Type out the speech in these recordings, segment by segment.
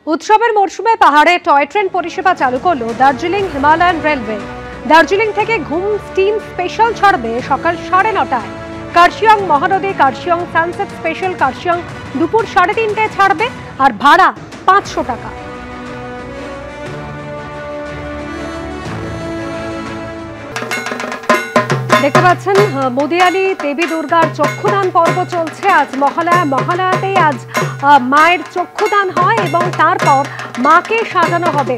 उत्सवेर मौसुमे पहाड़े toy train परिसेवा चालू करल दार्जिलिंग हिमालयन रेलवे। दार्जिलिंग থেকে ঘুম স্টিম স্পেশাল ছাড়বে সকাল 9:30টায়। কার্শিয়ং মহানদী কার্শিয়ং সানসেট স্পেশাল কার্শিয়ং দুপুর 3:30টায় ছাড়বে আর ভাড়া 500 টাকা। দেখতে পাচ্ছেন মুদিয়ালি দেবী দুর্গার চক্ষুদান পর্ব চলছে। আজ মহালয়াতেই আজ মায়ের চক্ষুদান হয় এবং তারপর মাকে সাজানো হবে।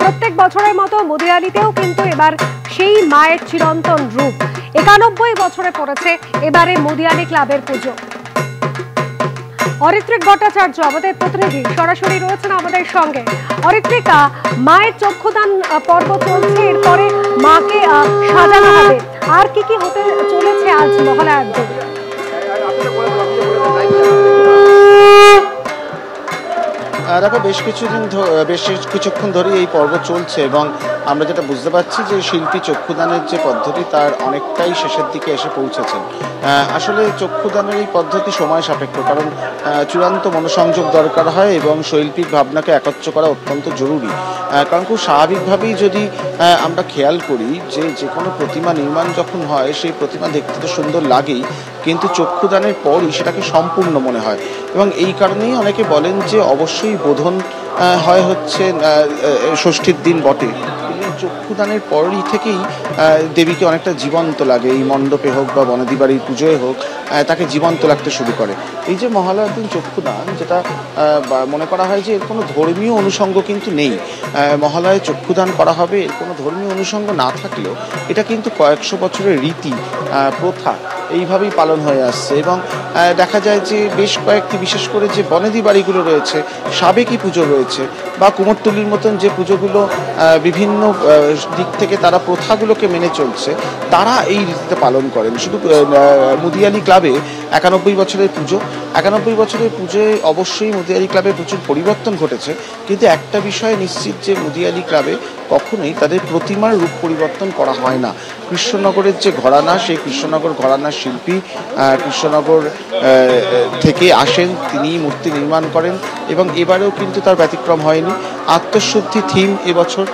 প্রত্যেক বছরের মতো মুদিয়ালিতেও কিন্তু এবার সেই মায়ের চিরন্তন রূপ। 91 বছরে পড়েছে এবারে মুদিয়ালি ক্লাবের পুজো। অরিত্রিক ভট্টাচার্য আমাদের প্রতিনিধি সরাসরি রয়েছেন আমাদের সঙ্গে। অরিত্রিকা, মায়ের চক্ষুদান পর্ব চলছে, এরপরে মাকে সাজানো হবে, আর কি কি হতে চলেছে আজ মহালয়ার দিন? দেখো, বেশ কিছুক্ষণ ধরে এই পর্ব চলছে এবং আমরা যেটা বুঝতে পারছি যে শিল্পী চক্ষুদানের যে পদ্ধতি তার অনেকটাই শেষের দিকে এসে পৌঁছেছেন। আসলে চক্ষুদানের এই পদ্ধতি সময় সাপেক্ষ, কারণ চূড়ান্ত মনোসংযোগ দরকার হয় এবং শৈল্পিক ভাবনাকে একত্র করা অত্যন্ত জরুরি। কারণ খুব স্বাভাবিকভাবেই যদি আমরা খেয়াল করি যে কোনো প্রতিমা নির্মাণ যখন হয় সেই প্রতিমা দেখতে তো সুন্দর লাগেই, কিন্তু চক্ষুদানের পরই সেটাকে সম্পূর্ণ মনে হয় এবং এই কারণেই অনেকে বলেন যে অবশ্যই বোধন হয় হচ্ছে ষষ্ঠীর দিন বটে, কিন্তু চক্ষুদানের পরই থেকেই দেবীকে অনেকটা জীবন্ত লাগে। এই মণ্ডপে হোক বা বনেদি বাড়ির পুজোয় হোক, তাকে জীবন্ত লাগতে শুরু করে। এই যে মহালয়ার দিন চক্ষুদান, যেটা মনে করা হয় যে এর কোনো ধর্মীয় অনুষঙ্গ কিন্তু নেই। মহালয়ায় চক্ষুদান করা হবে, এর কোনো ধর্মীয় অনুষঙ্গ না থাকলেও এটা কিন্তু কয়েকশো বছরের রীতি প্রথা এইভাবেই পালন হয়ে আসছে এবং দেখা যায় যে বেশ কয়েকটি, বিশেষ করে যে বনেদি বাড়িগুলো রয়েছে, সাবেকি পুজো রয়েছে বা কুমোরটুলির মতন যে পুজোগুলো বিভিন্ন দিক থেকে তারা প্রথাগুলোকে মেনে চলছে, তারা এই রীতিতে পালন করেন। শুধু মুদিয়ালি ক্লাবে 91 বছরের পুজো, 91 বছরের পুজোয় অবশ্যই মুদিয়ালি ক্লাবে প্রচুর পরিবর্তন ঘটেছে, কিন্তু একটা বিষয় নিশ্চিত যে মুদিয়ালি ক্লাবে কখনোই তাদের প্রতিমার রূপ পরিবর্তন করা হয় না। কৃষ্ণনগরের যে ঘরানা, সেই কৃষ্ণনগর ঘরানার শিল্পী কৃষ্ণনগর থেকে আসেন, তিনি মূর্তি নির্মাণ করেন এবং এবারেও কিন্তু তার ব্যতিক্রম হয়নি। আত্মশুদ্ধি থিম এবছর,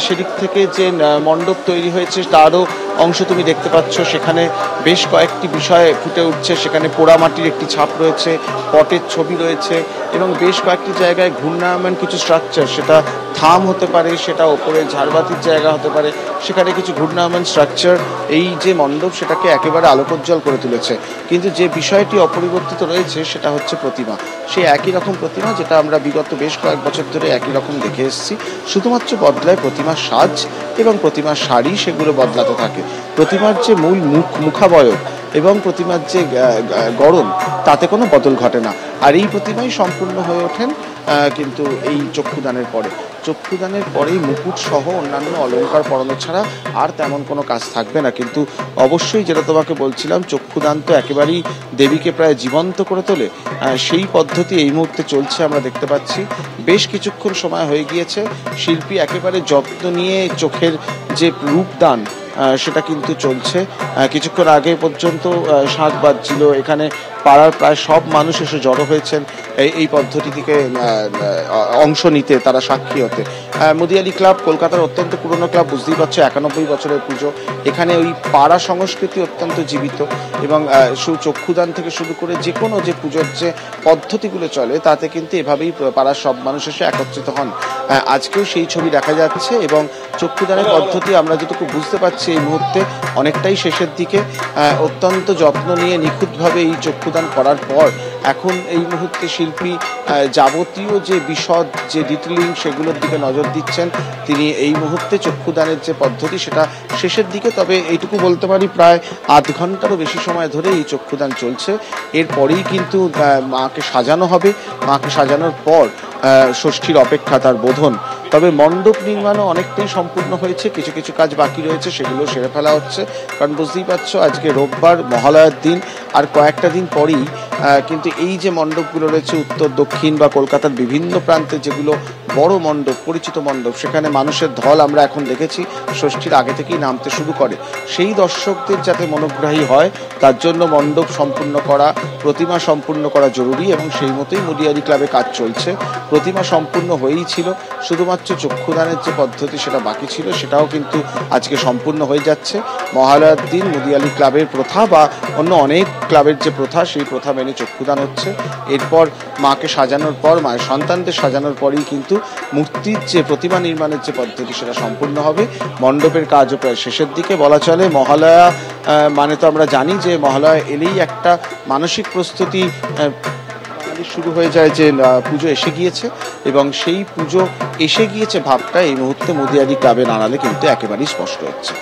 সেদিক থেকে যে মণ্ডপ তৈরি হয়েছে তারও অংশ তুমি দেখতে পাচ্ছ। সেখানে বেশ কয়েকটি বিষয় ফুটে উঠছে। সেখানে পোড়ামাটির একটি ছাপ রয়েছে, পটের ছবি রয়েছে এবং বেশ কয়েকটি জায়গায় ঘূর্ণায়মান কিছু স্ট্রাকচার, সেটা থাম হতে পারে, সেটা ওপরে ঝাড়বাতির জায়গা হতে পারে, সেখানে কিছু ঘূর্ণায়মান স্ট্রাকচার এই যে মণ্ডপ সেটাকে একেবারে আলোকোজ্জ্বল করে তুলেছে। কিন্তু যে বিষয়টি অপরিবর্তিত রয়েছে সেটা হচ্ছে প্রতিমা। সেই একই রকম প্রতিমা যেটা আমরা বিগত বেশ কয়েক বছর ধরে একই রকম দেখে এসেছি, শুধুমাত্র বদলায় প্রতিমার সাজ এবং প্রতিমার শাড়ি, সেগুলো বদলাতে থাকে। প্রতিমার যে মূল মুখাবয়ব এবং প্রতিমার যে গড়ন, তাতে কোনো বদল ঘটে না। আর এই প্রতিমাই সম্পূর্ণ হয়ে ওঠেন কিন্তু এই চক্ষুদানের পরে। চক্ষুদানের পরেই মুকুট সহ অন্যান্য অলঙ্কার পরানো ছাড়া আর তেমন কোনো কাজ থাকবে না। কিন্তু অবশ্যই যেটা তোমাকে বলছিলাম, চক্ষুদান তো একেবারেই দেবীকে প্রায় জীবন্ত করে তোলে, সেই পদ্ধতি এই মুহূর্তে চলছে। আমরা দেখতে পাচ্ছি বেশ কিছুক্ষণ সময় হয়ে গিয়েছে, শিল্পী একেবারে যত্ন নিয়ে চোখের যে রূপদান সেটা কিন্তু চলছে। কিছুক্ষণ আগে পর্যন্ত শাঁখ বাজছিল, এখানে পাড়ার প্রায় সব মানুষ এসে জড়ো হয়েছেন এই পদ্ধতি থেকে অংশ নিতে, তারা সাক্ষী হতে। মুদিয়ালি ক্লাব কলকাতার অত্যন্ত পুরনো ক্লাব, বুঝতেই পারছো 91 বছরের পুজো। এখানে ওই পাড়া সংস্কৃতি অত্যন্ত জীবিত এবং চক্ষুদান থেকে শুরু করে যে কোনো যে পুজোর যে পদ্ধতিগুলো চলে, তাতে কিন্তু এভাবেই পাড়ার সব মানুষ এসে একত্রিত হন। আজকেও সেই ছবি দেখা যাচ্ছে এবং চক্ষুদানের পদ্ধতি আমরা যেটুকু বুঝতে পারছি এই মুহূর্তে অনেকটাই শেষের দিকে। অত্যন্ত যত্ন নিয়ে নিখুঁতভাবে এই চক্ষুদান করার পর এখন এই মুহূর্তে শিল্পী যাবতীয় যে বিশদ, যে ডিটেলিং, সেগুলোর দিকে নজর দিচ্ছেন। তিনি এই মুহূর্তে চক্ষুদানের যে পদ্ধতি সেটা শেষের দিকে, তবে এইটুকু বলতে পারি প্রায় আধ ঘন্টারও বেশি সময় ধরে এই চক্ষুদান চলছে। এরপরেই কিন্তু মাকে সাজানো হবে। মাকে সাজানোর পর ষষ্ঠীর অপেক্ষা, তার বোধন। তবে মণ্ডপ নির্মাণও অনেকটাই সম্পূর্ণ হয়েছে, কিছু কিছু কাজ বাকি রয়েছে, সেগুলো সেরে ফেলা হচ্ছে। কারণ বুঝতেই পারছো আজকে রোববার, মহালয়ার দিন, আর কয়েকটা দিন পরেই কিন্তু এই যে মণ্ডপগুলো রয়েছে উত্তর, দক্ষিণ বা কলকাতার বিভিন্ন প্রান্তে যেগুলো বড় মণ্ডপ, পরিচিত মণ্ডপ, সেখানে মানুষের ঢল আমরা এখন দেখেছি ষষ্ঠীর আগে থেকেই নামতে শুরু করে। সেই দর্শকদের যাতে মনোগ্রাহী হয় তার জন্য মণ্ডপ সম্পূর্ণ করা, প্রতিমা সম্পূর্ণ করা জরুরি এবং সেই মতোই মুদিয়ারি ক্লাবে কাজ চলছে। প্রতিমা সম্পূর্ণ হয়েই ছিল, শুধুমাত্র চক্ষুদানের যে পদ্ধতি সেটা বাকি ছিল, সেটাও কিন্তু আজকে সম্পূর্ণ হয়ে যাচ্ছে। মহালয়ার দিন মুদিয়ারি ক্লাবের প্রথা বা অন্য অনেক ক্লাবের যে প্রথা, সেই প্রথা মেনে চক্ষুদান হচ্ছে। এরপর মাকে সাজানোর পর, মায়ের সন্তানদের সাজানোর পরেই কিন্তু মূর্তির যে প্রতিমা নির্মাণের যে পদ্ধতি সেটা সম্পূর্ণ হবে। মণ্ডপের কাজও প্রায় শেষের দিকে বলা চলে। মহালয়া মানে তো আমরা জানি যে মহালয়া এলেই একটা মানসিক প্রস্তুতি শুরু হয়ে যায় যে পুজো এসে গিয়েছে, এবং সেই পুজো এসে গিয়েছে ভাবটা এই মুহূর্তে মুদিয়ারি ক্লাবে নাড়ালে কিন্তু একেবারেই স্পষ্ট হচ্ছে।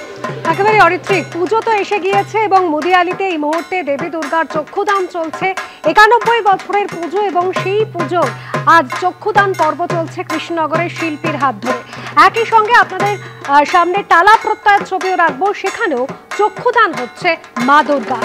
একেবারে অরিত্রিক, পুজো তো এসে গিয়েছে এবং মুদিয়ালিতে এই মুহূর্তে দেবী দুর্গার চক্ষুদান চলছে। 91 বছরের পুজো এবং সেই পুজো আজ চক্ষুদান পর্ব চলছে কৃষ্ণনগরের শিল্পীর হাত ধরে। একই সঙ্গে আপনাদের সামনে টালা প্রত্যয়ের ছবিও রাখবো, সেখানেও চক্ষুদান হচ্ছে মা দুর্গা।